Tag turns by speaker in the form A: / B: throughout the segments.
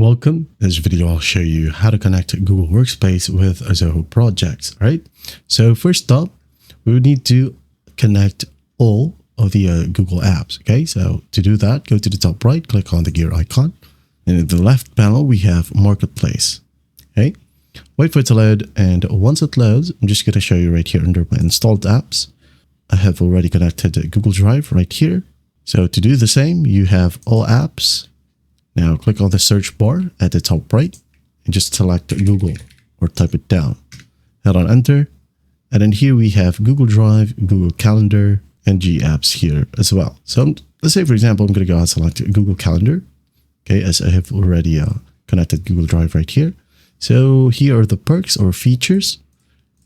A: Welcome. In this video, I'll show you how to connect Google Workspace with Zoho Projects. All right. So first up, we would need to connect all of the Google apps. Okay. So to do that, go to the top right, click on the gear icon. And in the left panel, we have Marketplace. Okay. Wait for it to load. And once it loads, I'm just going to show you right here under my installed apps. I have already connected Google Drive right here. So to do the same, you have all apps. Now click on the search bar at the top right and just select Google or type it down. Hit on enter. And then here we have Google Drive, Google Calendar, and G apps here as well. So let's say, for example, I'm going to go and select Google Calendar. Okay, as I have already connected Google Drive right here. So here are the perks or features.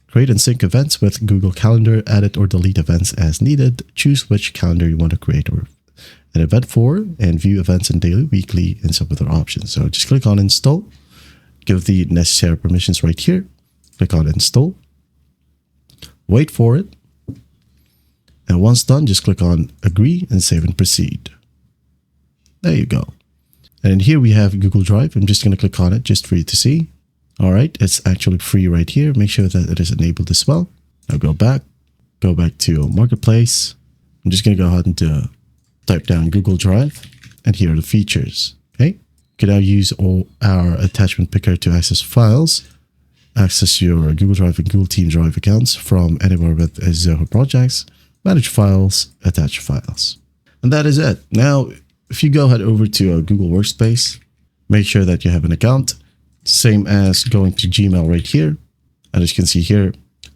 A: Create and sync events with Google Calendar, edit or delete events as needed. Choose which calendar you want to create or an event for, and view events in daily, weekly, and some other options. So just click on install, give the necessary permissions right here, click on install, wait for it, and once done, just click on agree and save and proceed. There you go. And here we have Google Drive. I'm just going to click on it just for you to see. All right, it's actually free right here. Make sure that it is enabled as well. Now go back to Marketplace. I'm just going to go ahead and type down Google Drive, and here are the features. Okay, you can now use all our attachment picker to access files, access your Google Drive and Google Team Drive accounts from anywhere with Zoho Projects, manage files, attach files. And that is it. Now, if you go ahead over to Google Workspace, make sure that you have an account, same as going to Gmail right here. And as you can see here,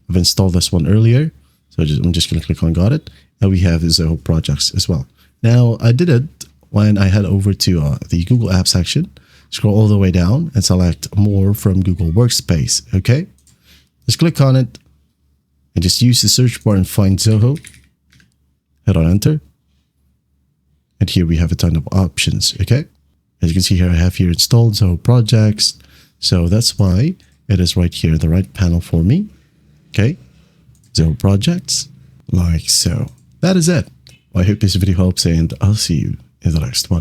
A: I've installed this one earlier. So I'm just going to click on got it. And we have Zoho Projects as well. Now, I did it when I head over to the Google Apps section, scroll all the way down and select more from Google Workspace. Okay, just click on it and just use the search bar and find Zoho. Hit on enter. And here we have a ton of options. Okay, as you can see here, I have here installed Zoho Projects. So that's why it is right here in the right panel for me. Okay, Zoho Projects, like so. That is it. I hope this video helps, and I'll see you in the next one.